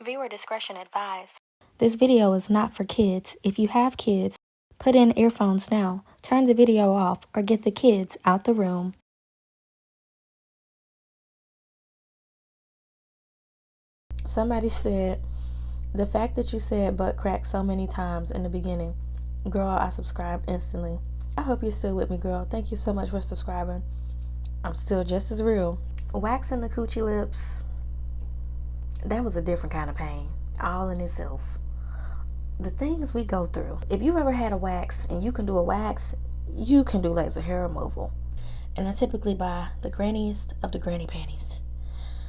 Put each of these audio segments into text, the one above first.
Viewer discretion advised. This video is not for kids. If you have kids, put in earphones now, turn the video off, or get the kids out the room. Somebody said, the fact that you said butt crack so many times in the beginning, girl, I subscribed instantly. I hope you're still with me, girl. Thank you so much for subscribing. I'm still just as real. Waxing the coochie lips, that was a different kind of pain, all in itself. The things we go through. If you've ever had a wax and you can do a wax, you can do laser hair removal. And I typically buy the granniest of the granny panties.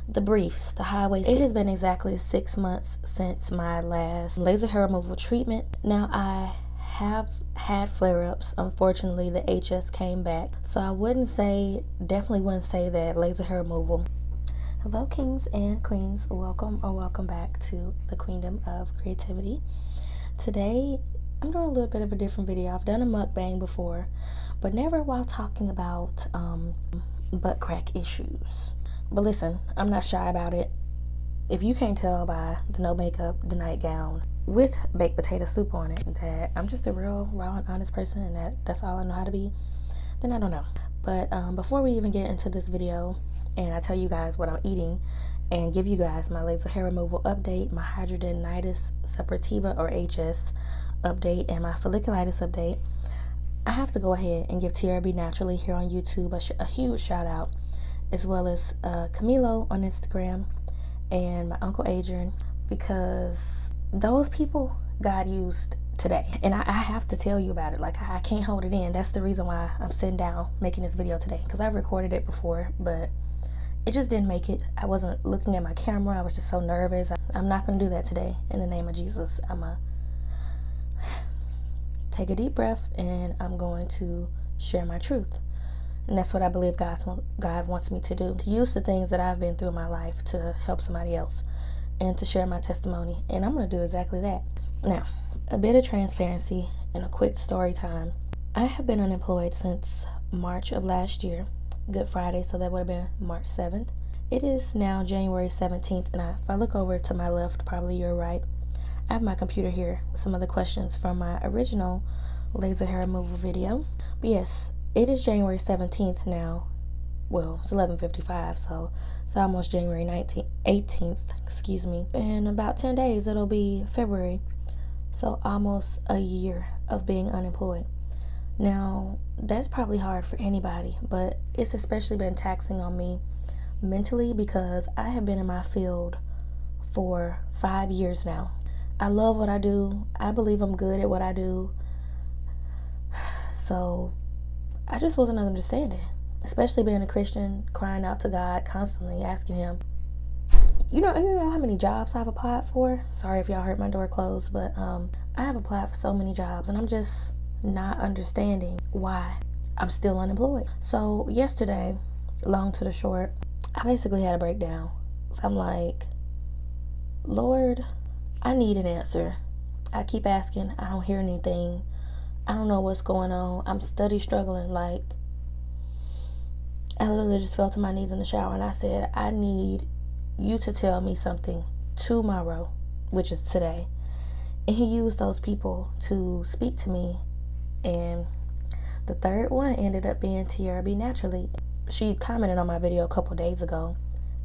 The briefs, the high-waisted. It has been exactly 6 months since my last laser hair removal treatment. Now, I have had flare-ups. Unfortunately, the HS came back. So I definitely wouldn't say that laser hair removal. Hello, kings and queens. Welcome back to the Queendom of Creativity. Today, I'm doing a little bit of a different video. I've done a mukbang before, but never while talking about butt crack issues. But listen, I'm not shy about it. If you can't tell by the no makeup, the nightgown with baked potato soup on it, that I'm just a real raw and honest person and that's all I know how to be, then I don't know. But before we even get into this video and I tell you guys what I'm eating and give you guys my laser hair removal update, my Hidradenitis Suppurativa or HS update, and my folliculitis update, I have to go ahead and give TRB Naturally here on YouTube a huge shout out, as well as Camilo on Instagram and my Uncle Adrian, because those people God used today. And I have to tell you about it. Like, I can't hold it in. That's the reason why I'm sitting down making this video today, because I've recorded it before, but it just didn't make it. I wasn't looking at my camera. I was just so nervous. I'm not going to do that today. In the name of Jesus, I'm going to take a deep breath and I'm going to share my truth. And that's what I believe God wants me to do. To use the things that I've been through in my life to help somebody else and to share my testimony. And I'm going to do exactly that. Now, a bit of transparency and a quick story time. I have been unemployed since March of last year. Good Friday, so that would have been March 7th. It is now January 17th, and if I look over to my left, probably you're right, I have my computer here with some of the questions from my original laser hair removal video. But yes, it is January 17th now. Well, it's 11:55, so it's almost January 18th, excuse me. In about 10 days, it'll be February. So almost a year of being unemployed. Now, that's probably hard for anybody, but it's especially been taxing on me mentally because I have been in my field for 5 years now. I love what I do. I believe I'm good at what I do. So I just wasn't understanding, especially being a Christian, crying out to God, constantly asking him. You know how many jobs I've applied for? Sorry if y'all heard my door close, but I have applied for so many jobs, and I'm just not understanding why I'm still unemployed. So yesterday, long to the short, I basically had a breakdown. So I'm like, Lord, I need an answer. I keep asking, I don't hear anything. I don't know what's going on. I'm struggling. Like, I literally just fell to my knees in the shower and I said, I need you to tell me something tomorrow, which is today. And he used those people to speak to me. And the third one ended up being TRB Naturally. She commented on my video a couple days ago,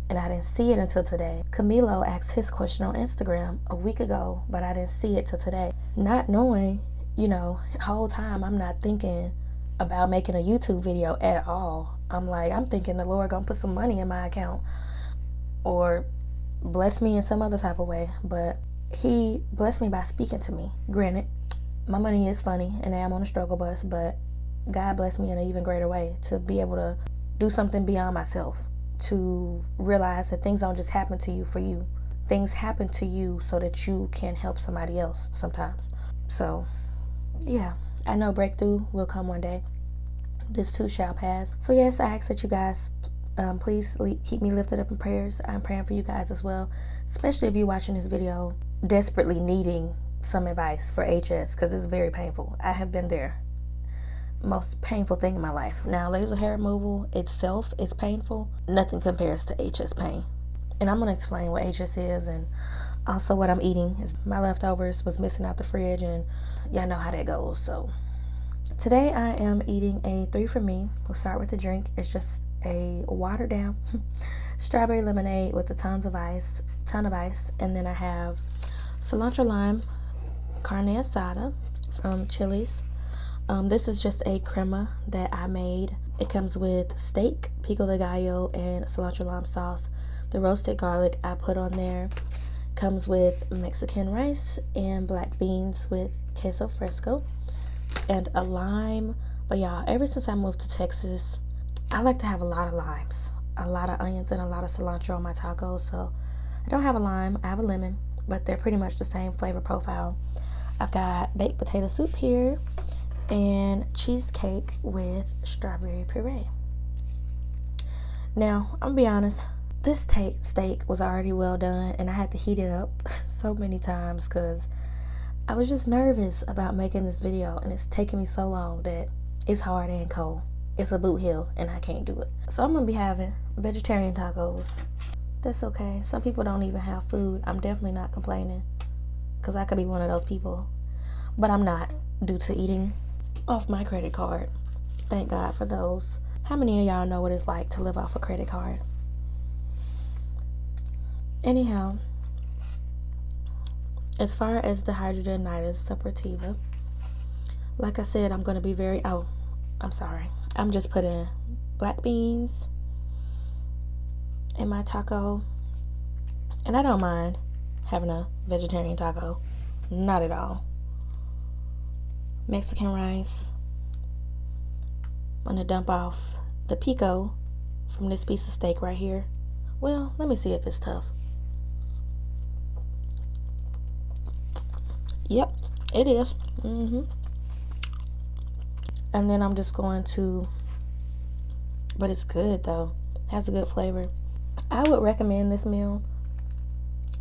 and I didn't see it until today. Camilo asked his question on Instagram a week ago, but I didn't see it till today. Not knowing, the whole time I'm not thinking about making a YouTube video at all. I'm thinking the Lord gonna put some money in my account or bless me in some other type of way. But he blessed me by speaking to me. Granted, my money is funny and I am on a struggle bus, but God blessed me in an even greater way to be able to do something beyond myself, to realize that things don't just happen to you for you. Things happen to you so that you can help somebody else sometimes. So, yeah, I know breakthrough will come one day. This too shall pass. So yes, I ask that you guys please keep me lifted up in prayers. I'm praying for you guys as well, especially if you're watching this video desperately needing some advice for HS, because it's very painful. I have been there. Most painful thing in my life. Now, laser hair removal itself is painful. Nothing compares to HS pain. And I'm going to explain what HS is and also what I'm eating. My leftovers was missing out the fridge, and y'all know how that goes. So today I am eating a 3 for me. We'll start with the drink. It's just a watered down strawberry lemonade with a ton of ice. And then I have cilantro lime carne asada from Chili's. This is just a crema that I made. It comes with steak, pico de gallo, and cilantro lime sauce. The roasted garlic I put on there. Comes with Mexican rice and black beans with queso fresco and a lime. But y'all, ever since I moved to Texas, I like to have a lot of limes, a lot of onions, and a lot of cilantro on my tacos. So I don't have a lime, I have a lemon, but they're pretty much the same flavor profile. I've got baked potato soup here and cheesecake with strawberry puree. Now, I'm gonna be honest, this steak was already well done, and I had to heat it up so many times because I was just nervous about making this video, and it's taking me so long that it's hard and cold. It's a boot hill, and I can't do it. So I'm gonna be having vegetarian tacos. That's okay. Some people don't even have food. I'm definitely not complaining because I could be one of those people, but I'm not, due to eating off my credit card. Thank God for those. How many of y'all know what it's like to live off a credit card? Anyhow, as far as the Hidradenitis Suppurativa, like I said, I'm going to be I'm just putting black beans in my taco, and I don't mind having a vegetarian taco, not at all. Mexican rice. I'm going to dump off the pico from this piece of steak right here. Well, let me see if it's tough. Yep, it is. And then I'm just going to, but it's good though. It has a good flavor. I would recommend this meal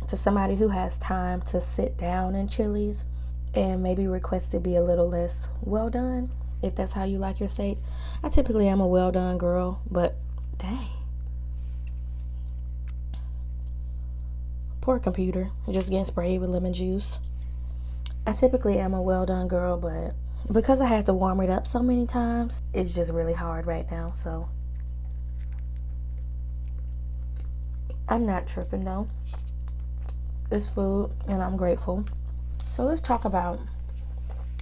to somebody who has time to sit down in Chili's and maybe request to be a little less well done, if that's how you like your steak. I typically am a well done girl, but dang. Poor computer, just getting sprayed with lemon juice. I typically am a well done girl, but because I had to warm it up so many times, it's just really hard right now. So I'm not tripping though. It's food and I'm grateful. So let's talk about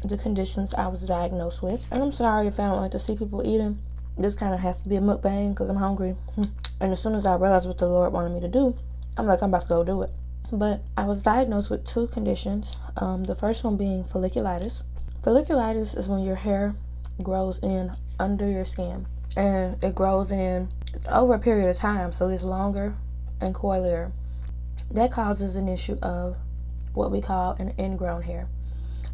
the conditions I was diagnosed with. And I'm sorry if I don't like to see people eating. This kind of has to be a mukbang because I'm hungry. And as soon as I realized what the Lord wanted me to do, I'm like, I'm about to go do it. But I was diagnosed with 2 conditions. The first one being folliculitis. Folliculitis is when your hair grows in under your skin. And it grows in over a period of time, so it's longer and coilier. That causes an issue of what we call an ingrown hair.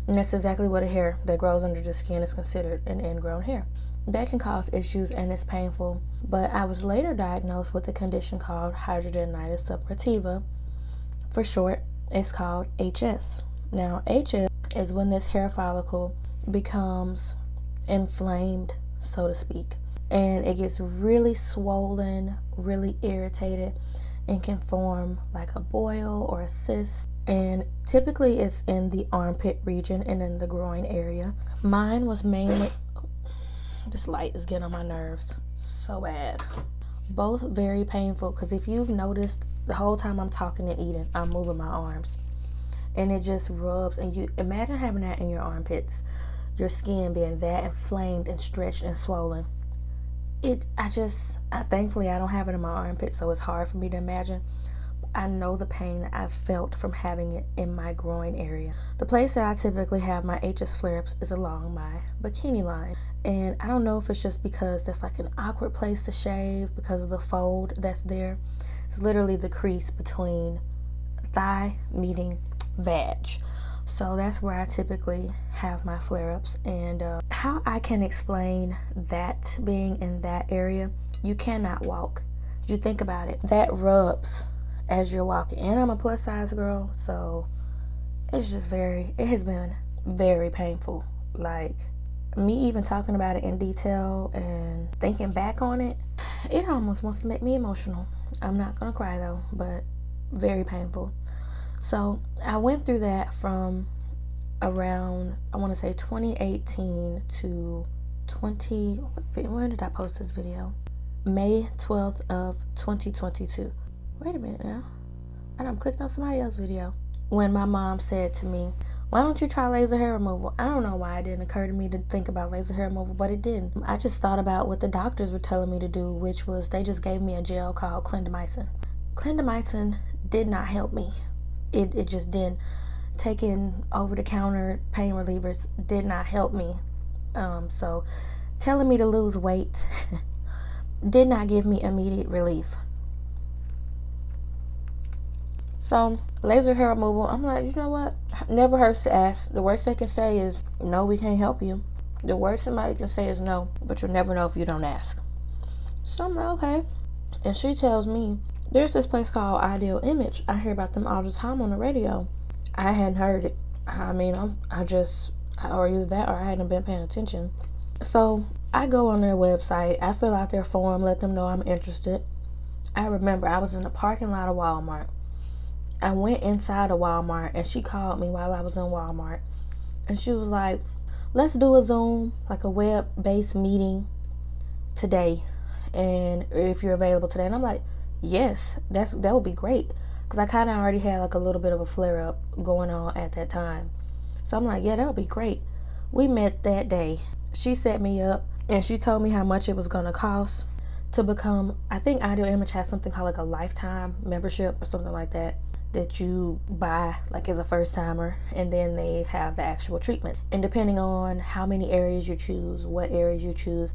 And that's exactly what a hair that grows under the skin is considered, an ingrown hair. That can cause issues and it's painful. But I was later diagnosed with a condition called Hidradenitis Suppurativa. For short, it's called HS. Now, HS is when this hair follicle becomes inflamed, so to speak. And it gets really swollen, really irritated, and can form like a boil or a cyst. And typically it's in the armpit region and in the groin area. Mine was mainly, this light is getting on my nerves so bad. Both very painful, because if you've noticed, the whole time I'm talking and eating, I'm moving my arms. And it just rubs, and you imagine having that in your armpits, your skin being that inflamed and stretched and swollen. Thankfully I don't have it in my armpits, so it's hard for me to imagine. I know the pain that I've felt from having it in my groin area. The place that I typically have my HS flare-ups is along my bikini line. And I don't know if it's just because that's like an awkward place to shave because of the fold that's there. It's literally the crease between thigh meeting vag. So that's where I typically have my flare-ups. And how I can explain that being in that area, you cannot walk. You think about it, that rubs as you're walking. And I'm a plus size girl, so it's just it has been very painful. Like, me even talking about it in detail and thinking back on it, it almost wants to make me emotional. I'm not gonna cry though, but very painful. So I went through that from around, I want to say 2018 to 20, when did I post this video? May 12th of 2022. Wait a minute now. I done clicked on somebody else's video. When my mom said to me, why don't you try laser hair removal? I don't know why it didn't occur to me to think about laser hair removal, but it didn't. I just thought about what the doctors were telling me to do, which was they just gave me a gel called clindamycin. Clindamycin did not help me. It just didn't. Taking over-the-counter pain relievers did not help me. So telling me to lose weight did not give me immediate relief. So laser hair removal, I'm like, you know what? Never hurts to ask. The worst they can say is, no, we can't help you. The worst somebody can say is no, but you'll never know if you don't ask. So I'm like, okay. And she tells me, there's this place called Ideal Image. I hear about them all the time on the radio. I hadn't heard it. I mean, or either that or I hadn't been paying attention. So I go on their website. I fill out their form, let them know I'm interested. I remember I was in the parking lot of Walmart. I went inside of Walmart and she called me while I was in Walmart. And she was like, let's do a Zoom, like a web-based meeting today. And if you're available today. And I'm like, yes, that would be great. Because I kind of already had like a little bit of a flare-up going on at that time. So I'm like, yeah, that would be great. We met that day. She set me up and she told me how much it was going to cost to become, I think Ideal Image has something called like a lifetime membership or something like that you buy like as a first timer, and then they have the actual treatment. And depending on how many areas you choose, what areas you choose,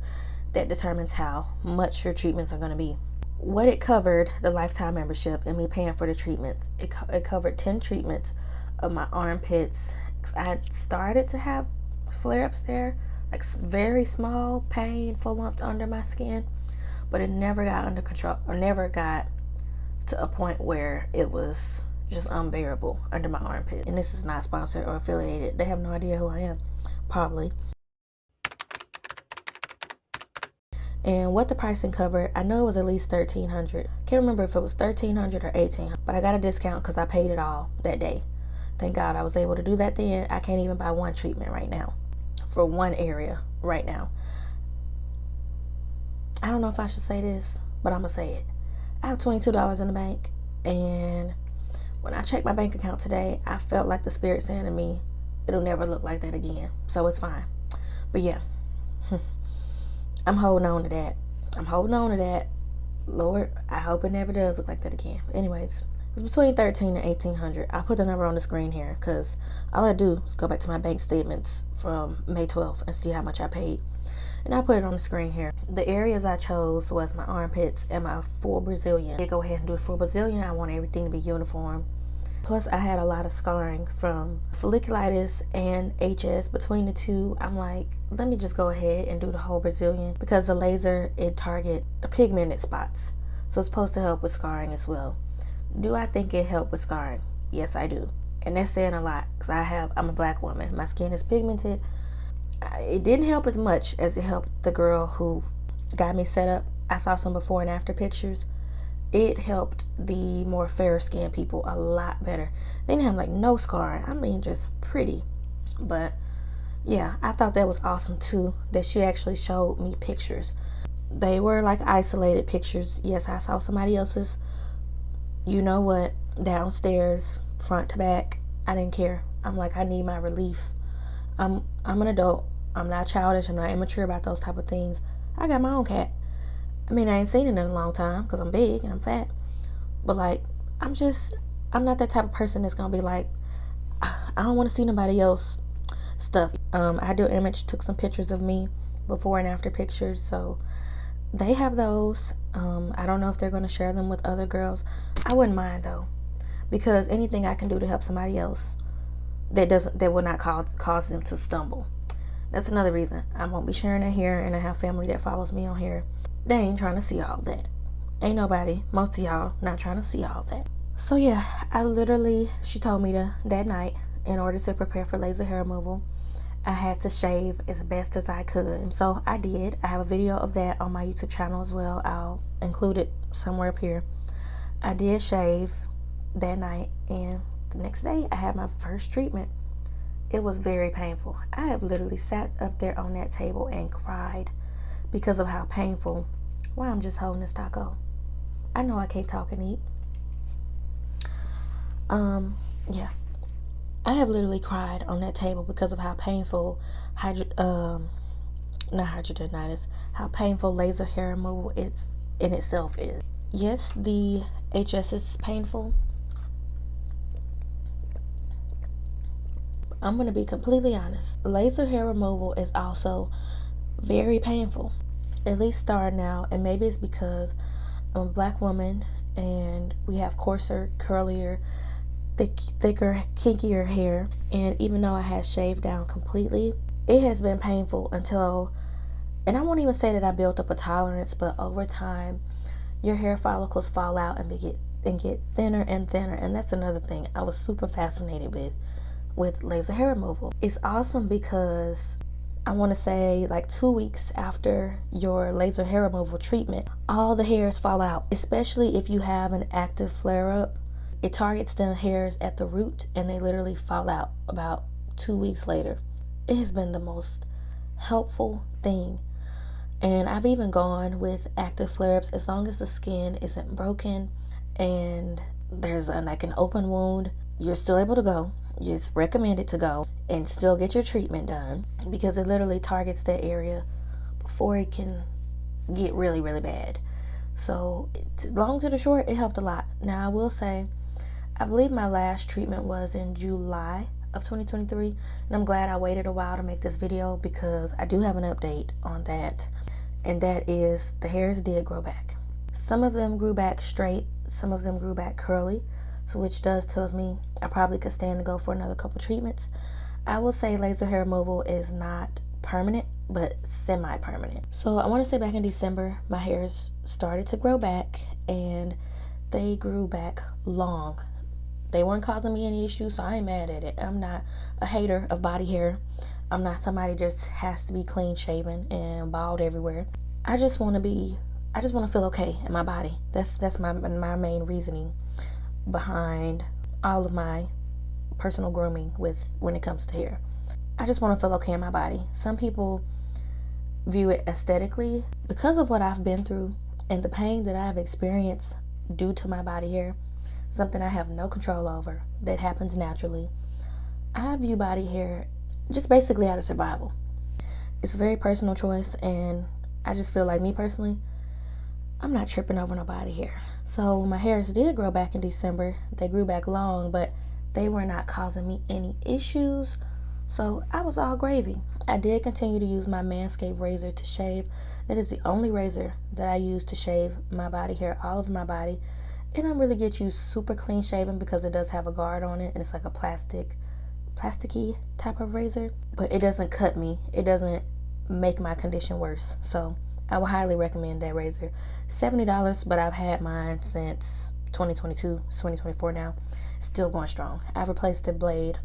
that determines how much your treatments are going to be. What it covered, the lifetime membership and me paying for the treatments, it covered 10 treatments of my armpits. I had started to have flare-ups there, like very small painful lumps under my skin, but it never got under control, or never got to a point where it was just unbearable under my armpit. And this is not sponsored or affiliated. They have no idea who I am, probably. And what the pricing covered, I know it was at least $1,300. Can't remember if it was $1,300 or $1,800, but I got a discount because I paid it all that day. Thank God I was able to do that then. I can't even buy one treatment right now for one area right now. I don't know if I should say this, but I'm gonna say it. I have $22 in the bank, and when I checked my bank account today, I felt like the spirit saying to me, it'll never look like that again, so it's fine. But yeah, I'm holding on to that. Lord, I hope it never does look like that again. But anyways, it's between $1,300 and $1,800. I'll put the number on the screen here because all I do is go back to my bank statements from May 12th and see how much I paid. And I'll put it on the screen here. The areas I chose was my armpits and my full Brazilian. I go ahead and do a full Brazilian. I want everything to be uniform. Plus, I had a lot of scarring from folliculitis and HS. Between the two, I'm like, let me just go ahead and do the whole Brazilian because the laser, it targets the pigmented spots. So it's supposed to help with scarring as well. Do I think it helped with scarring? Yes, I do. And that's saying a lot because I'm a black woman. My skin is pigmented. It didn't help as much as it helped the girl who got me set up. I saw some before and after pictures. It helped the more fair skinned people a lot better. They didn't have like no scarring. I mean, just pretty. But yeah, I thought that was awesome too, that she actually showed me pictures. They were like isolated pictures. Yes, I saw somebody else's, you know what, downstairs, front to back. I didn't care. I'm like, I need my relief. I'm an adult. I'm not childish. I'm not immature about those type of things. I got my own cat. I mean, I ain't seen it in a long time because I'm big and I'm fat. But like, I'm not that type of person that's gonna be like, I don't want to see nobody else stuff. Ideal Image took some pictures of me, before and after pictures, so they have those. I don't know if they're gonna share them with other girls. I wouldn't mind though, because anything I can do to help somebody else that will not cause them to stumble. That's another reason I won't be sharing it here, and I have family that follows me on here. They ain't trying to see all that. Ain't nobody, most of y'all, not trying to see all that. So yeah, she told me that night, in order to prepare for laser hair removal, I had to shave as best as I could. So I did. I have a video of that on my YouTube channel as well. I'll include it somewhere up here. I did shave that night, and the next day I had my first treatment. It was very painful. I have literally sat up there on that table and cried because of how painful. Why I'm just holding this taco. I know I can't talk and eat. Yeah. I have literally cried on that table because of how painful not hidradenitis, how painful laser hair removal is in itself is. Yes, the HS is painful. I'm going to be completely honest. Laser hair removal is also very painful, at least starting out, and maybe it's because I'm a black woman and we have coarser, curlier, thicker, kinkier hair. And even though I had shaved down completely, it has been painful until, and I won't even say that I built up a tolerance, but over time, your hair follicles fall out and get thinner and thinner. And that's another thing I was super fascinated with laser hair removal. It's awesome because I want to say like 2 weeks after your laser hair removal treatment, all the hairs fall out, especially if you have an active flare-up. It targets the hairs at the root and they literally fall out about 2 weeks later. It has been the most helpful thing. And I've even gone with active flare-ups as long as the skin isn't broken and there's like an open wound, you're still able to go. It's recommended to go and still get your treatment done because it literally targets that area before it can get really, really bad. So long to the short, it helped a lot. Now I will say, I believe my last treatment was in July of 2023, and I'm glad I waited a while to make this video because I do have an update on that, and that is the hairs did grow back. Some of them grew back straight, some of them grew back curly, so which tells me I probably could stand to go for another couple treatments. I will say laser hair removal is not permanent, but semi-permanent. So I want to say back in December, my hairs started to grow back, and they grew back long. They weren't causing me any issues, so I ain't mad at it. I'm not a hater of body hair. I'm not somebody just has to be clean shaven and bald everywhere. I just want to feel okay in my body. That's my main reasoning behind all of my personal grooming when it comes to hair. I just want to feel okay in my body. Some people view it aesthetically. Because of what I've been through and the pain that I've experienced due to my body hair, something I have no control over, that happens naturally, I view body hair just basically out of survival. It's a very personal choice, and I just feel like, me personally, I'm not tripping over no body hair. So when my hairs did grow back in December, they grew back long, but they were not causing me any issues. So I was all gravy. I did continue to use my Manscaped razor to shave. That is the only razor that I use to shave my body hair, all of my body. It don't really get you super clean shaven because it does have a guard on it, and it's like a plasticky type of razor, but it doesn't cut me. It doesn't make my condition worse. So I would highly recommend that razor. $70, but I've had mine since 2022. It's 2024 now. Still going strong. I've replaced the blade,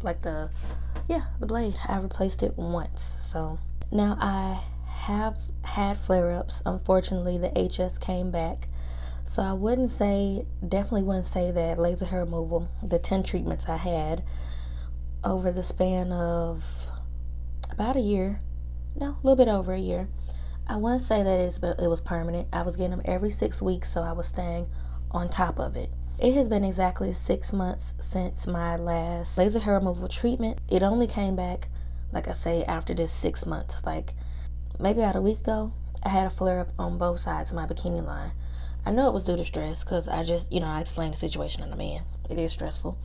the blade. I've replaced it once. So now I have had flare-ups. Unfortunately, the HS came back. So I definitely wouldn't say that laser hair removal, the 10 treatments I had over the span of about a year, no, a little bit over a year, I wouldn't say that it was permanent. I was getting them every 6 weeks, so I was staying on top of it. It has been exactly 6 months since my last laser hair removal treatment. It only came back, like I say, after this 6 months. Like maybe about a week ago, I had a flare-up on both sides of my bikini line. I know it was due to stress because I just, I explained the situation on the man. It is stressful.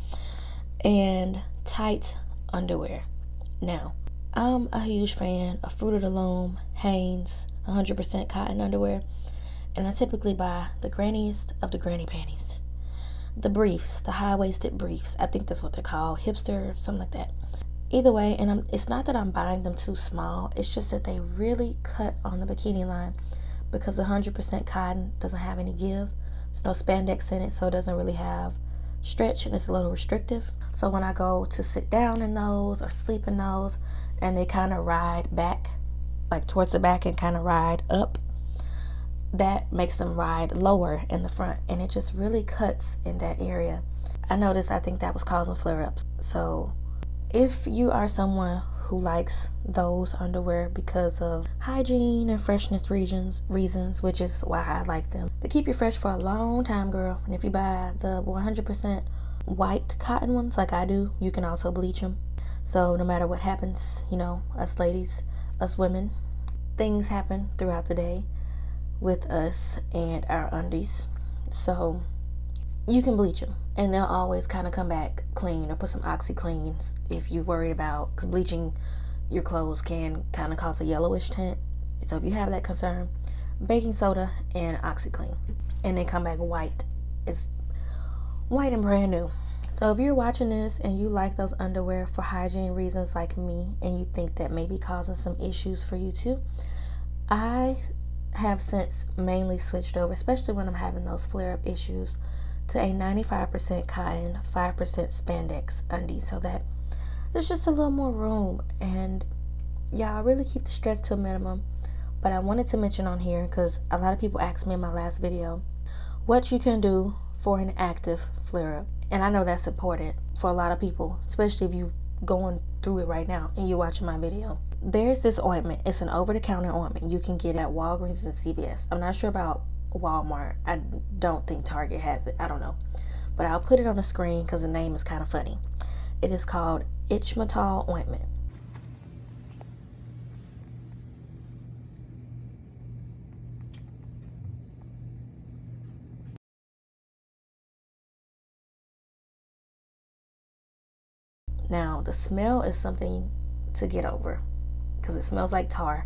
And tight underwear. Now, I'm a huge fan of Fruit of the Loom, Hanes, 100% cotton underwear. And I typically buy the granniest of the granny panties. The briefs, the high-waisted briefs. I think that's what they're called. Hipster, something like that. Either way, and it's not that I'm buying them too small. It's just that they really cut on the bikini line because 100% cotton doesn't have any give. There's no spandex in it, so it doesn't really have stretch, and it's a little restrictive. So when I go to sit down in those or sleep in those, and they kind of ride back, like towards the back and kind of ride up, that makes them ride lower in the front, and it just really cuts in that area. I noticed, I think that was causing flare-ups. So if you are someone who likes those underwear because of hygiene and freshness reasons, which is why I like them, they keep you fresh for a long time, girl. And if you buy the 100% white cotton ones like I do, you can also bleach them. So no matter what happens, you know, us ladies, us women, things happen throughout the day with us and our undies. So you can bleach them and they'll always kind of come back clean, or put some OxyClean if you're worried about, because bleaching your clothes can kind of cause a yellowish tint. So if you have that concern, baking soda and OxyClean, and they come back white. It's white and brand new. So if you're watching this and you like those underwear for hygiene reasons like me, and you think that may be causing some issues for you too, I have since mainly switched over, especially when I'm having those flare-up issues, to a 95% cotton, 5% spandex undie, so that there's just a little more room, and y'all really keep the stress to a minimum. But I wanted to mention on here, because a lot of people asked me in my last video, what you can do for an active flare-up. And I know that's important for a lot of people, especially if you're going through it right now and you're watching my video. There's this ointment. It's an over-the-counter ointment. You can get it at Walgreens and CVS. I'm not sure about Walmart. I don't think Target has it. I don't know. But I'll put it on the screen because the name is kind of funny. It is called Ichmatol ointment. Now, the smell is something to get over because it smells like tar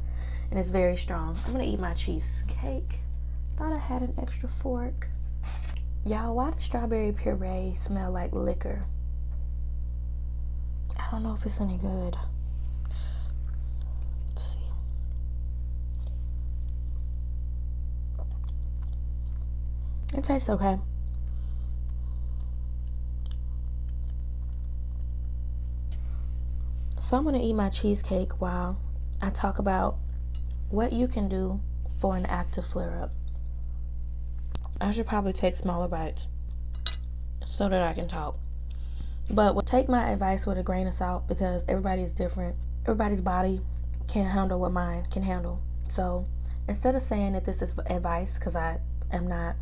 and it's very strong. I'm going to eat my cheesecake. Thought I had an extra fork. Y'all, why does strawberry puree smell like liquor? I don't know if it's any good. Let's see. It tastes okay. So I'm going to eat my cheesecake while I talk about what you can do for an active flare-up. I should probably take smaller bites so that I can talk. But take my advice with a grain of salt, because everybody's different. Everybody's body can't handle what mine can handle. So instead of saying that this is advice, because I am not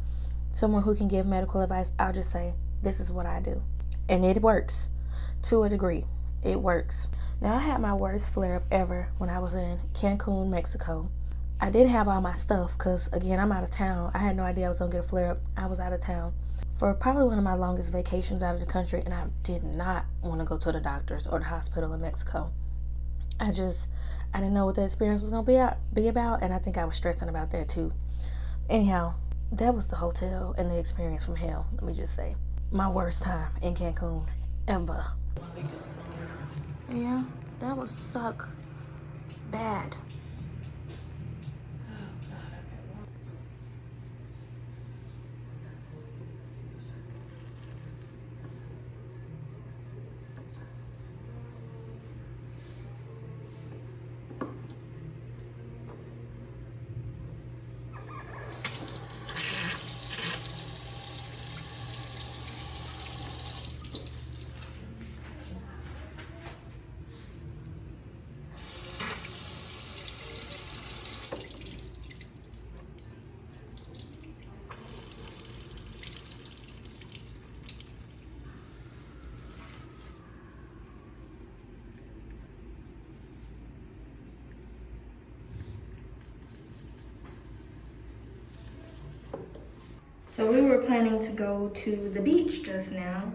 someone who can give medical advice, I'll just say this is what I do. And it works to a degree. It works. Now, I had my worst flare-up ever when I was in Cancun, Mexico. I did have all my stuff because, again, I'm out of town. I had no idea I was going to get a flare-up. I was out of town for probably one of my longest vacations out of the country, and I did not want to go to the doctors or the hospital in Mexico. I didn't know what the experience was going to be about, and I think I was stressing about that too. Anyhow, that was the hotel and the experience from hell, let me just say. My worst time in Cancun ever. Yeah, that would suck bad. So we were planning to go to the beach just now,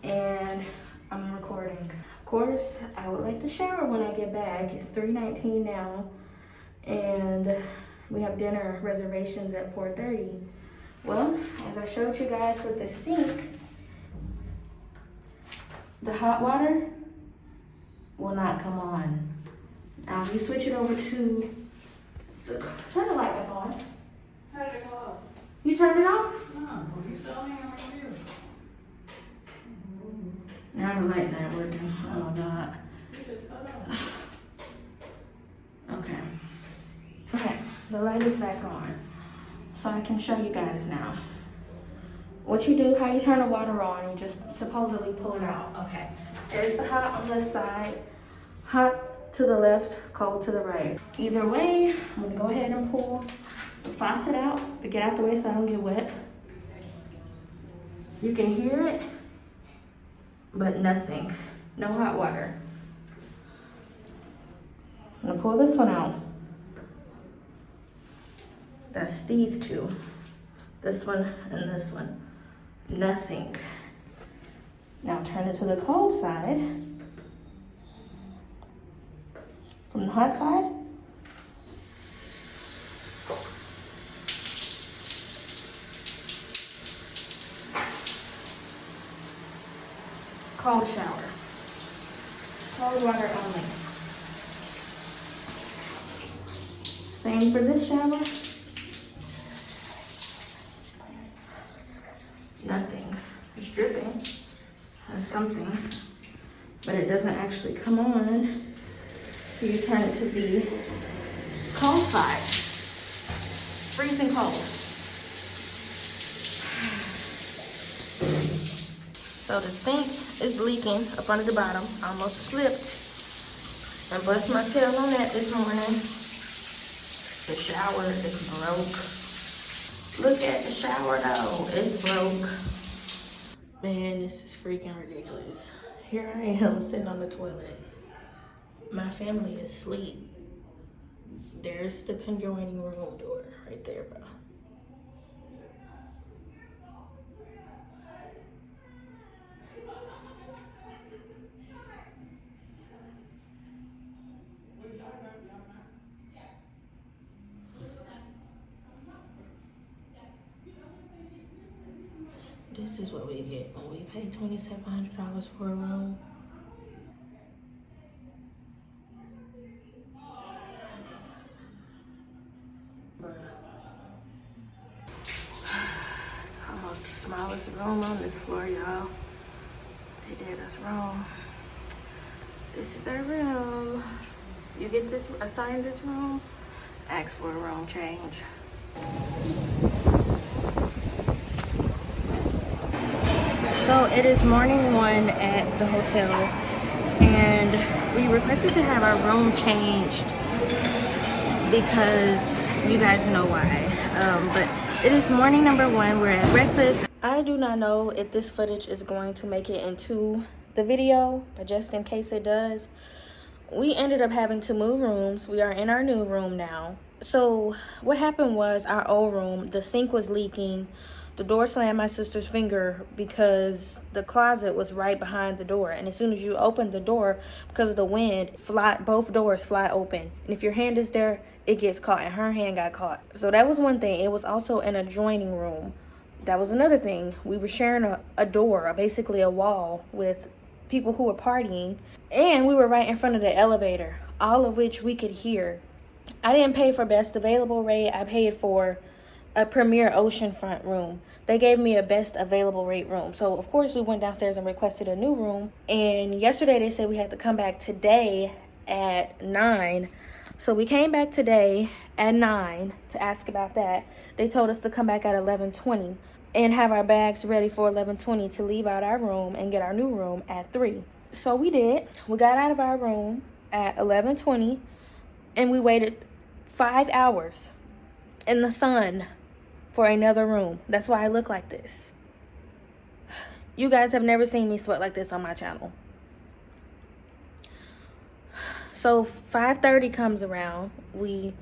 and I'm recording. Of course, I would like to shower when I get back. It's 3:19 now, and we have dinner reservations at 4:30. Well, as I showed you guys with the sink, the hot water will not come on. Now, if you switch it over to turn the light back on. How did it go off? You turned it off? No, well, you saw me on you. Now the light not working. Oh God. You just cut off. Okay. Okay, the light is back on. so I can show you guys now. What you do, how you turn the water on, you just supposedly pull it out. Okay, there's the hot on this side, hot to the left, cold to the right. Either way, I'm gonna go ahead and pull the faucet out to get out the way so I don't get wet. You can hear it, but nothing, no hot water. I'm gonna pull this one out. That's these two, this one and this one. Nothing. Now turn it to the cold side. From the hot side. Cold shower. Cold water only. Same for this shower. Nothing. It's dripping. There's something. But it doesn't actually come on. So you turn it to the cold side. Freezing cold. So the sink is leaking up under the bottom. I almost slipped and bust my tail on that this morning. The shower is broke. Look at the shower though, it's broke. Man, this is freaking ridiculous. Here I am sitting on the toilet. My family is asleep. There's the conjoining room door right there, bro. This is what we get when we pay $2,700 for a room. Bruh. Almost the smallest room on this floor, y'all. They did us wrong. This is our room. You get this assigned this room, ask for a room change. So it is morning 1 at the hotel, and we requested to have our room changed because you guys know why. But it is morning number 1. We're at breakfast. I do not know if this footage is going to make it into the video, but just in case it does, we ended up having to move rooms. We are in our new room now. So what happened was, our old room, the sink was leaking. The door slammed my sister's finger because the closet was right behind the door. And as soon as you open the door, because of the wind, both doors fly open. And if your hand is there, it gets caught. And her hand got caught. So that was one thing. It was also an adjoining room. That was another thing. We were sharing a door, basically a wall, with people who were partying. And we were right in front of the elevator, all of which we could hear. I didn't pay for best available rate. I paid for a premier oceanfront room. They gave me a best available rate room. So of course we went downstairs and requested a new room. And yesterday they said we had to come back today at 9. So we came back today at 9 to ask about that. They told us to come back at 11:20 and have our bags ready for 11:20 to leave out our room and get our new room at 3. So we did. We got out of our room at 11:20 and we waited 5 hours in the sun for another room. That's why I look like this. You guys have never seen me sweat like this on my channel. So 5:30 comes around. We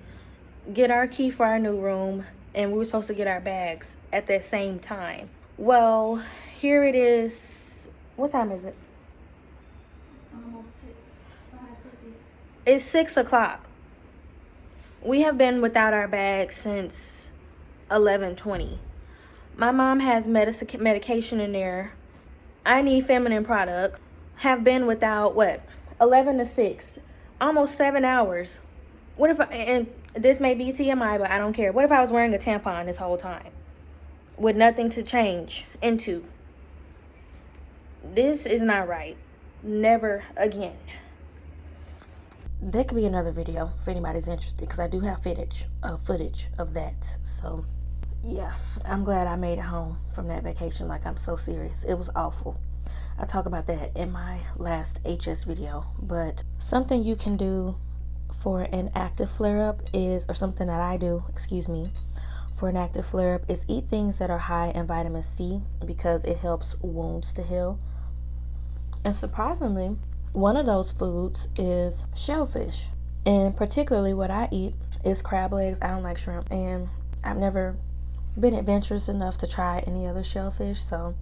get our key for our new room, and we were supposed to get our bags at that same time. Well, here it is. What time is it? Almost 6. 5:50. It's 6 o'clock. We have been without our bags since 11:20. My mom has medication in there. I need feminine products. Have been without 11 to 6, almost 7 hours. What if and this may be TMI, but I don't care. What if I was wearing a tampon this whole time with nothing to change into? This is not right. Never again. That could be another video if anybody's interested, because I do have footage of that. So Yeah, I'm glad I made it home from that vacation. Like, I'm so serious. It was awful. I talk about that in my last HS video. But something you can do for an active flare-up is, or something that I do, excuse me, for an active flare-up is eat things that are high in vitamin C because it helps wounds to heal. And surprisingly, one of those foods is shellfish. And particularly what I eat is crab legs. I don't like shrimp. And I've never been adventurous enough to try any other shellfish. So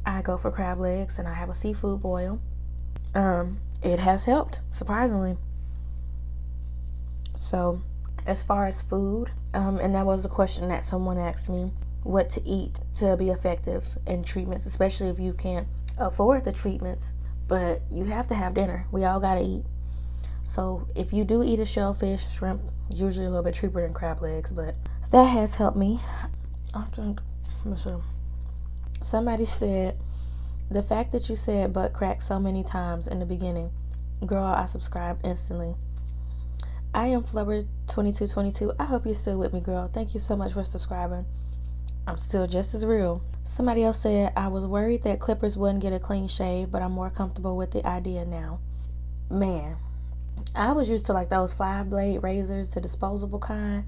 I go for crab legs and I have a seafood boil. It has helped, surprisingly. So as far as food, and that was a question that someone asked me, what to eat to be effective in treatments, especially if you can't afford the treatments, but you have to have dinner. We all gotta eat. So if you do eat a shellfish, shrimp, usually a little bit cheaper than crab legs, but that has helped me. I think, somebody said, the fact that you said butt crack so many times in the beginning, girl, I subscribed instantly. I am Flubber2222. I hope you're still with me, girl. Thank you so much for subscribing. I'm still just as real. Somebody else said, I was worried that clippers wouldn't get a clean shave, but I'm more comfortable with the idea now. Man, I was used to like those 5-blade razors, the disposable kind,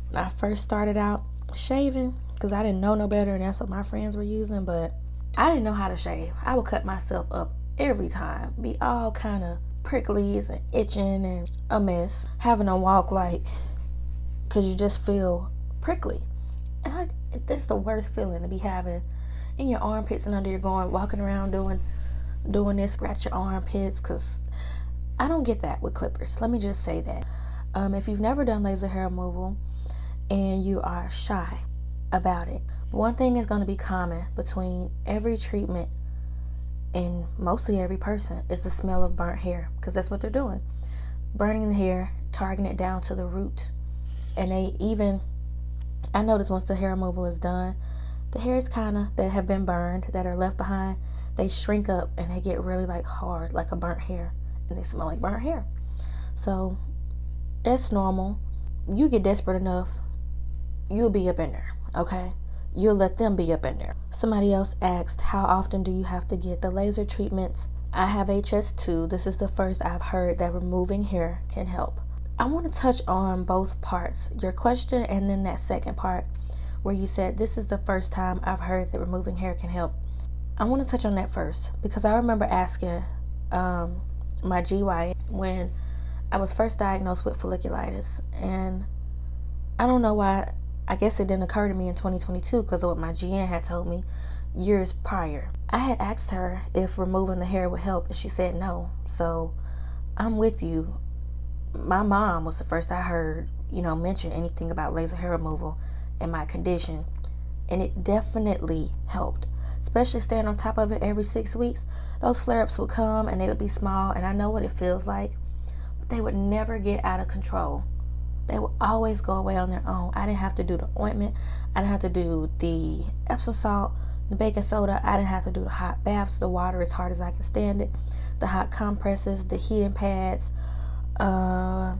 when I first started out shaving, because I didn't know no better and that's what my friends were using, but I didn't know how to shave. I would cut myself up every time, be all kind of pricklies and itching and a mess, having to walk like, because you just feel prickly. And that's the worst feeling to be having in your armpits and under your going, walking around doing this, scratch your armpits, because I don't get that with clippers. Let me just say that. If you've never done laser hair removal and you are shy about it, one thing is going to be common between every treatment and mostly every person is the smell of burnt hair, because that's what they're doing. Burning the hair, targeting it down to the root. And I notice once the hair removal is done, the hairs that have been burned, that are left behind, they shrink up and they get really like hard, like a burnt hair, and they smell like burnt hair. So that's normal. You get desperate enough, you'll be up in there, okay? You'll let them be up in there. Somebody else asked, how often do you have to get the laser treatments? I have HS2. This is the first I've heard that removing hair can help. I want to touch on both parts, your question and then that second part where you said, this is the first time I've heard that removing hair can help. I want to touch on that first because I remember asking my GYN when I was first diagnosed with folliculitis, and I don't know why. I guess it didn't occur to me in 2022 because of what my GN had told me years prior. I had asked her if removing the hair would help, and she said no. So I'm with you. My mom was the first I heard, mention anything about laser hair removal and my condition, and it definitely helped. Especially staying on top of it every 6 weeks. Those flare-ups would come and they would be small, and I know what it feels like, but they would never get out of control. They would always go away on their own. I didn't have to do the ointment. I didn't have to do the Epsom salt, the baking soda. I didn't have to do the hot baths, the water as hard as I can stand it, the hot compresses, the heating pads, the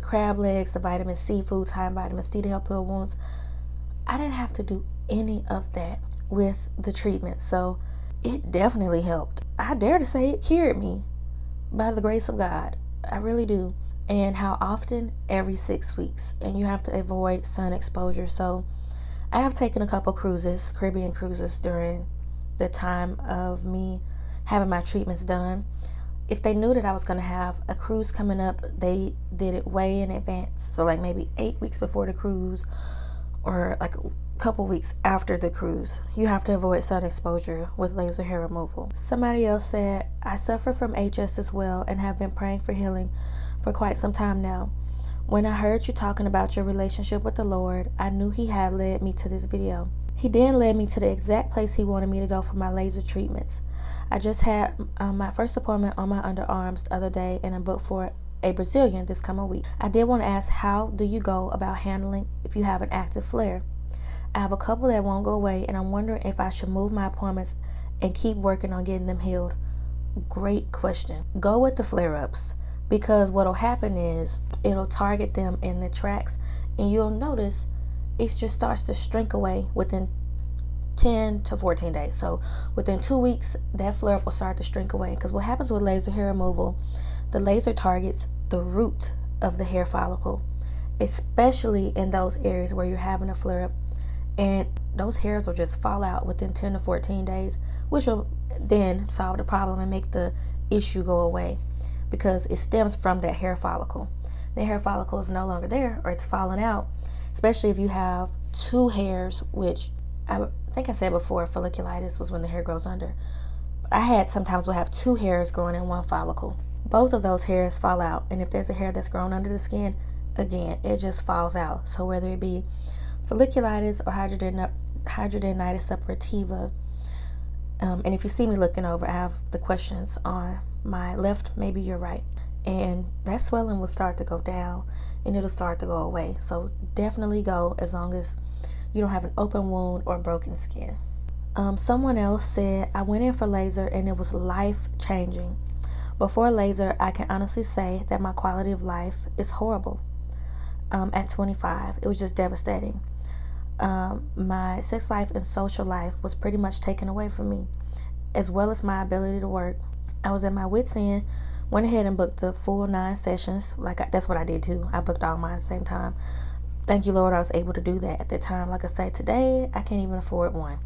crab legs, the vitamin C foods, high in vitamin C to help heal wounds. I didn't have to do any of that with the treatment. So it definitely helped. I dare to say it cured me by the grace of God. I really do. And how often? Every 6 weeks. And you have to avoid sun exposure. So I have taken a couple cruises, Caribbean cruises, during the time of me having my treatments done. If they knew that I was going to have a cruise coming up, they did it way in advance. So like maybe 8 weeks before the cruise, or like a couple weeks after the cruise. You have to avoid sun exposure with laser hair removal. Somebody else said, I suffer from HS as well and have been praying for healing for quite some time now. When I heard you talking about your relationship with the Lord, I knew He had led me to this video. He then led me to the exact place He wanted me to go for my laser treatments. I just had my first appointment on my underarms the other day, and I'm booked for a Brazilian this coming week. I did want to ask, how do you go about handling if you have an active flare? I have a couple that won't go away, and I'm wondering if I should move my appointments and keep working on getting them healed. Great question. Go with the flare-ups, because what'll happen is it'll target them in the tracks, and you'll notice it just starts to shrink away within 10 to 14 days. So within 2 weeks, that flare up will start to shrink away. Because what happens with laser hair removal, the laser targets the root of the hair follicle, especially in those areas where you're having a flare up. And those hairs will just fall out within 10 to 14 days, which will then solve the problem and make the issue go away, because it stems from that hair follicle. The hair follicle is no longer there, or it's falling out, especially if you have two hairs, which I think I said before, folliculitis was when the hair grows under. But sometimes we'll have two hairs growing in one follicle. Both of those hairs fall out, and if there's a hair that's grown under the skin, again, it just falls out. So whether it be folliculitis or hidradenitis suppurativa, and if you see me looking over, I have the questions on my left, maybe you're right, and that swelling will start to go down and it'll start to go away. So definitely go, as long as you don't have an open wound or broken skin. Someone else said, I went in for laser and it was life changing. Before laser, I can honestly say that my quality of life is horrible. At 25, it was just devastating. My sex life and social life was pretty much taken away from me, as well as my ability to work. I was at my wit's end, went ahead and booked the full 9 sessions. That's what I did too. I booked all mine at the same time. Thank you, Lord, I was able to do that at the time. Like I say, today, I can't even afford one.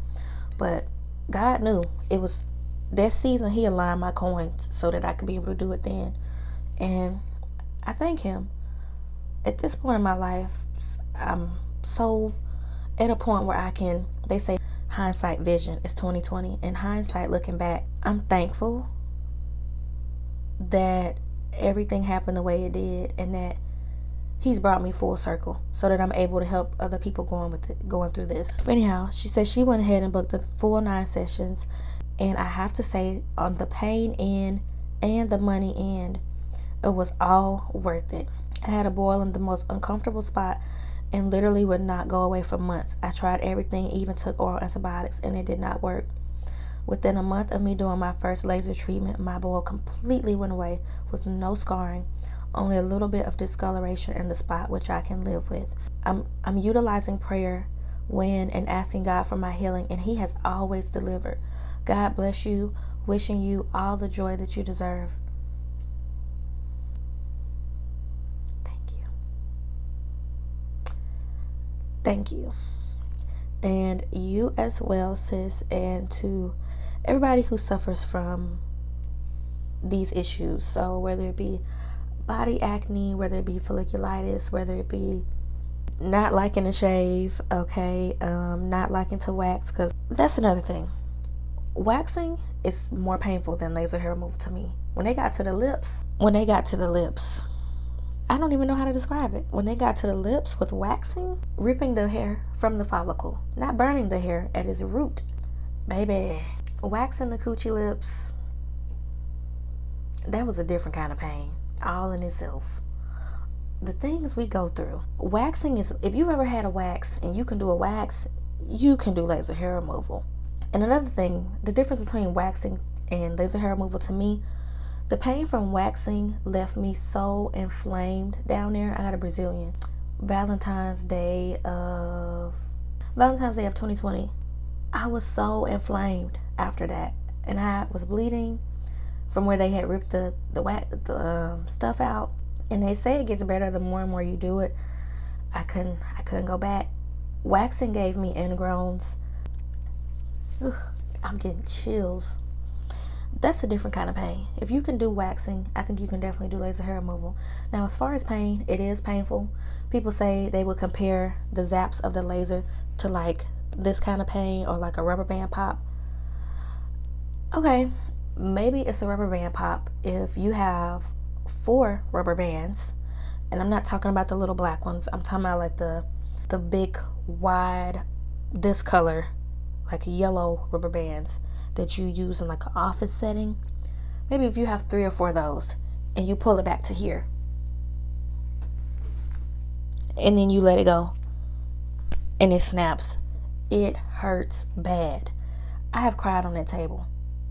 But God knew it was that season. He aligned my coins so that I could be able to do it then. And I thank him. At this point in my life, I'm so at a point where they say hindsight vision is 2020. And hindsight, looking back, I'm thankful that everything happened the way it did, and that he's brought me full circle so that I'm able to help other people going through this. But anyhow, she said she went ahead and booked the full 9 sessions, and I have to say, on the pain end and the money end, it was all worth it. I had a boil in the most uncomfortable spot and literally would not go away for months. I tried everything, even took oral antibiotics, and it did not work. Within a month of me doing my first laser treatment, my boil completely went away with no scarring, only a little bit of discoloration in the spot, which I can live with. I'm utilizing prayer when and asking God for my healing, and he has always delivered. God bless you. Wishing you all the joy that you deserve. Thank you. And you as well, sis, and to everybody who suffers from these issues. So whether it be body acne, whether it be folliculitis, whether it be not liking to shave, okay, not liking to wax, because that's another thing. Waxing is more painful than laser hair removal to me. When they got to the lips, I don't even know how to describe it. When they got to the lips with waxing, ripping the hair from the follicle, not burning the hair at its root. Baby, waxing the coochie lips, that was a different kind of pain, all in itself. The things we go through. Waxing is, if you've ever had a wax and you can do a wax, you can do laser hair removal. And another thing, the difference between waxing and laser hair removal to me, the pain from waxing left me so inflamed down there. I got a Brazilian. Valentine's Day of 2020. I was so inflamed after that. And I was bleeding from where they had ripped the stuff out. And they say it gets better the more and more you do it. I couldn't go back. Waxing gave me ingrowns. I'm getting chills. That's a different kind of pain. If you can do waxing, I think you can definitely do laser hair removal. Now, as far as pain, it is painful. People say they would compare the zaps of the laser to like this kind of pain or like a rubber band pop. Okay, maybe it's a rubber band pop if you have 4 rubber bands. And I'm not talking about the little black ones. I'm talking about like the big, wide, this color, like yellow rubber bands that you use in like an office setting. Maybe if you have 3 or 4 of those and you pull it back to here and then you let it go and it snaps, it hurts bad. I have cried on that table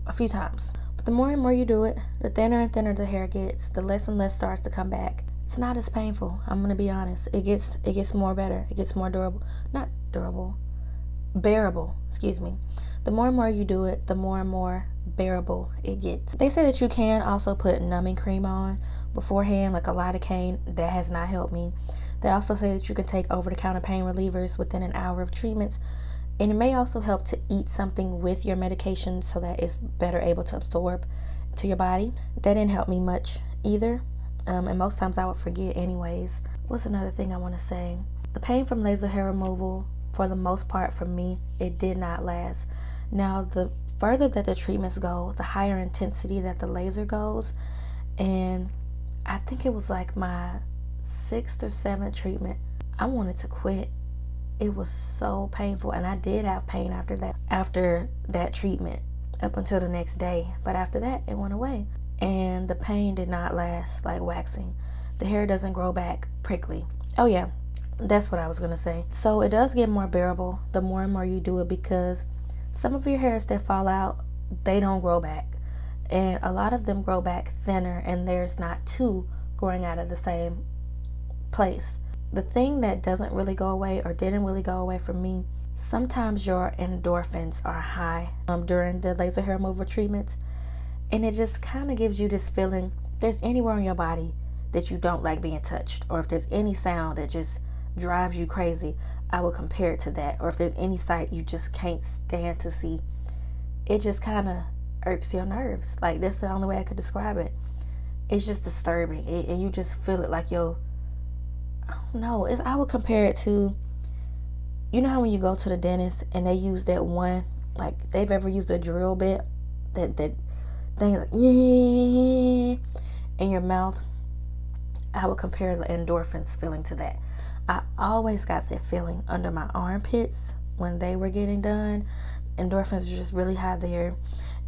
a few times. But the more and more you do it, the thinner and thinner the hair gets, the less and less starts to come back. It's not as painful. I'm gonna be honest. It gets more better. It gets more durable. Not durable. Bearable. Excuse me. The more and more you do it, the more and more bearable it gets. They say that you can also put numbing cream on beforehand, like a lidocaine. That has not helped me. They also say that you can take over-the-counter pain relievers within an hour of treatments. And it may also help to eat something with your medication so that it's better able to absorb to your body. That didn't help me much either. And most times I would forget anyways. What's another thing I want to say? The pain from laser hair removal, for the most part for me, it did not last. Now, the further that the treatments go, the higher intensity that the laser goes. And I think it was like my 6th or 7th treatment, I wanted to quit. It was so painful, and I did have pain after that treatment up until the next day. But after that, it went away. And the pain did not last like waxing. The hair doesn't grow back prickly. Oh yeah, that's what I was gonna say. So it does get more bearable the more and more you do it, because some of your hairs that fall out, they don't grow back. And a lot of them grow back thinner, and there's not two growing out of the same place. The thing that doesn't really go away, or didn't really go away for me, sometimes your endorphins are high during the laser hair removal treatments. And it just kind of gives you this feeling, if there's anywhere in your body that you don't like being touched, or if there's any sound that just drives you crazy, I would compare it to that. Or if there's any sight you just can't stand to see, it just kind of irks your nerves. Like, that's the only way I could describe it. It's just disturbing. And you just feel it like, yo, I don't know. I would compare it to, you know how when you go to the dentist and they use that one, like, they've ever used a drill bit, that thing like, yeah, in your mouth. I would compare the endorphins feeling to that. I always got that feeling under my armpits when they were getting done. Endorphins are just really high there.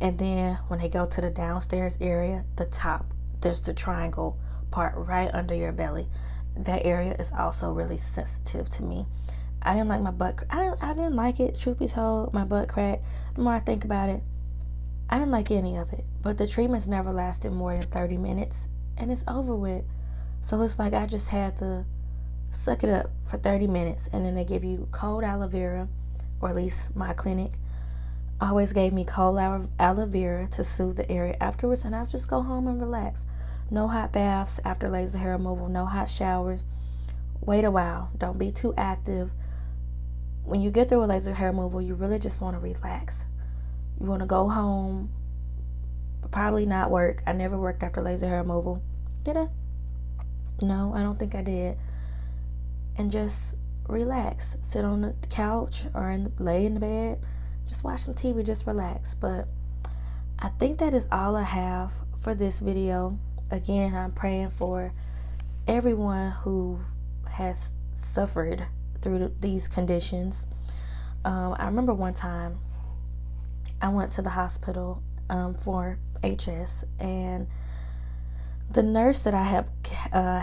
And then when they go to the downstairs area, the top, there's the triangle part right under your belly. That area is also really sensitive to me. I didn't like my butt. I didn't like it, truth be told. My butt crack. The more I think about it, I didn't like any of it. But the treatments never lasted more than 30 minutes, and it's over with. So it's like I just had to suck it up for 30 minutes, and then they give you cold aloe vera, or at least my clinic always gave me cold aloe vera to soothe the area afterwards, and I'll just go home and relax. No hot baths after laser hair removal, no hot showers. Wait a while. Don't be too active. When you get through a laser hair removal, you really just want to relax. You want to go home, probably not work. I never worked after laser hair removal. Did I? No, I don't think I did. And just relax. Sit on the couch or lay in the bed. Just watch some TV, just relax. But I think that is all I have for this video. Again, I'm praying for everyone who has suffered through these conditions. I remember one time I went to the hospital for HS, and the nurse that I have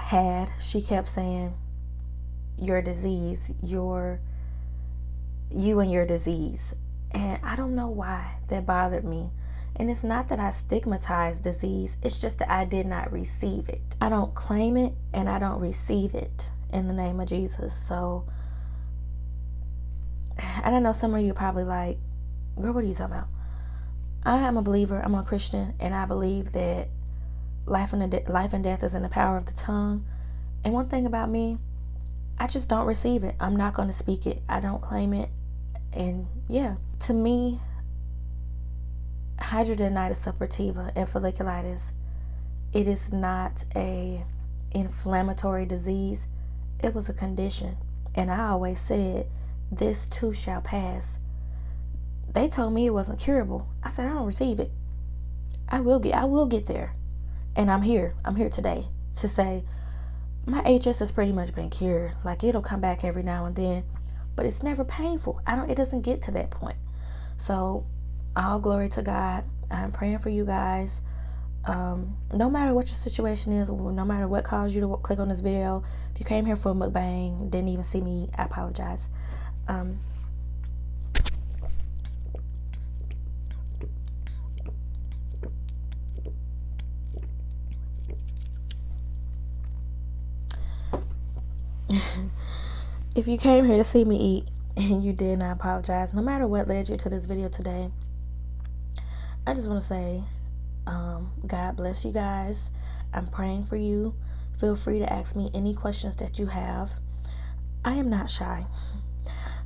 had, she kept saying, your disease, you and your disease. And I don't know why that bothered me. And it's not that I stigmatize disease, it's just that I did not receive it. I don't claim it, and I don't receive it in the name of Jesus. So I don't know, some of you are probably like, girl, what are you talking about? I am a believer, I'm a Christian, and I believe that life and death is in the power of the tongue. And one thing about me, I just don't receive it. I'm not going to speak it. I don't claim it. And yeah, to me, hidradenitis suppurativa and folliculitis, it is not a inflammatory disease. It was a condition. And I always said, this too shall pass. They told me it wasn't curable. I said, I don't receive it. I will get there. And I'm here today to say my HS has pretty much been cured. Like, it'll come back every now and then, but it's never painful. It doesn't get to that point. So all glory to God. I'm praying for you guys. No matter what your situation is, no matter what caused you to click on this video, if you came here for a mukbang, didn't even see me, I apologize. If you came here to see me eat and you did, I apologize. No matter what led you to this video today, I just want to say, God bless you guys. I'm praying for you. Feel free to ask me any questions that you have. I am not shy.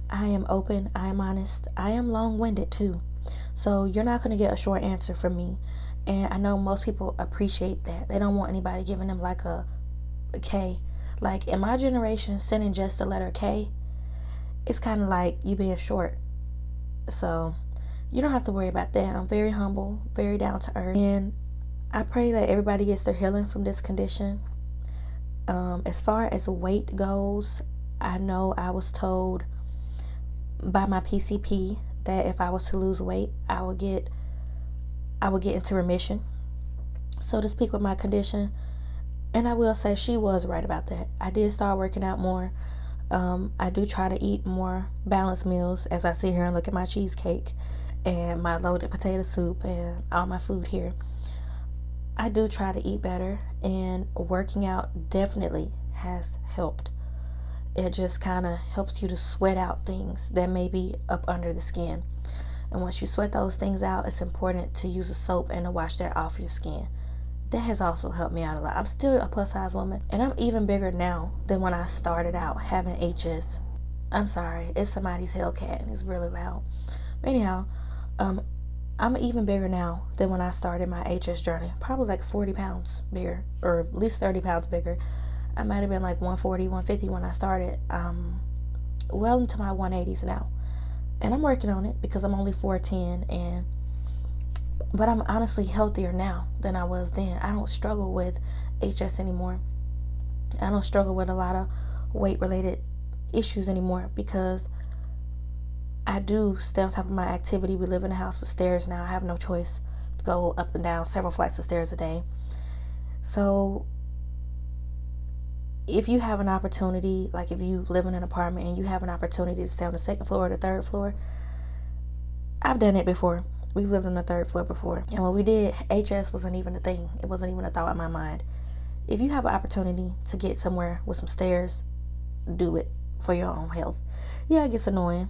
I am open. I am honest. I am long-winded too. So you're not going to get a short answer from me. And I know most people appreciate that. They don't want anybody giving them like a K. Like in my generation, sending just the letter K, it's kind of like you being short. So you don't have to worry about that. I'm very humble, very down to earth. And I pray that everybody gets their healing from this condition. As far as weight goes, I know I was told by my PCP that if I was to lose weight, I would get into remission, so to speak, with my condition. And I will say she was right about that. I did start working out more. I do try to eat more balanced meals as I sit here and look at my cheesecake and my loaded potato soup and all my food here. I do try to eat better, and working out definitely has helped. It just kind of helps you to sweat out things that may be up under the skin. And once you sweat those things out, it's important to use a soap and to wash that off your skin. That has also helped me out a lot. I'm still a plus size woman, and I'm even bigger now than when I started out having HS. I'm sorry, it's somebody's Hellcat and it's really loud. Anyhow, I'm even bigger now than when I started my HS journey. Probably like 40 pounds bigger, or at least 30 pounds bigger. I might have been like 140, 150 when I started. Well into my 180s now. And I'm working on it because I'm only 4'10", but I'm honestly healthier now than I was then. I don't struggle with HS anymore. I don't struggle with a lot of weight-related issues anymore because I do stay on top of my activity. We live in a house with stairs now. I have no choice to go up and down several flights of stairs a day. So if you have an opportunity, like if you live in an apartment and you have an opportunity to stay on the second floor or the third floor, I've done it before. We've lived on the third floor before. And when we did, HS wasn't even a thing. It wasn't even a thought in my mind. If you have an opportunity to get somewhere with some stairs, do it for your own health. Yeah, it gets annoying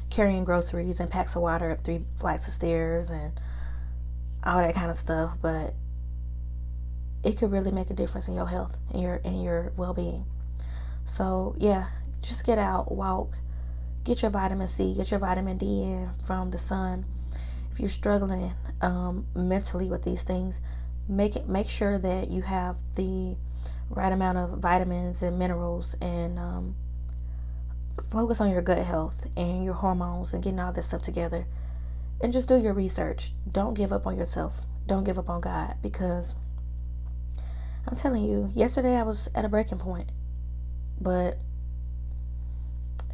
carrying groceries and packs of water up 3 flights of stairs and all that kind of stuff, but it could really make a difference in your health and your well-being. So yeah, just get out, walk, get your vitamin C, get your vitamin D in from the sun. If you're struggling mentally with these things, make sure that you have the right amount of vitamins and minerals, and focus on your gut health and your hormones and getting all this stuff together. And just do your research. Don't give up on yourself. Don't give up on God, because I'm telling you, yesterday I was at a breaking point, but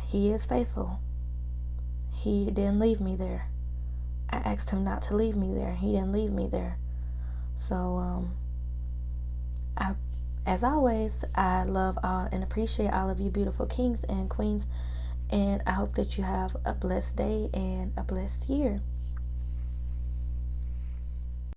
He is faithful. He didn't leave me there. I asked Him not to leave me there. He didn't leave me there. So, as always, I love all and appreciate all of you beautiful kings and queens, and I hope that you have a blessed day and a blessed year.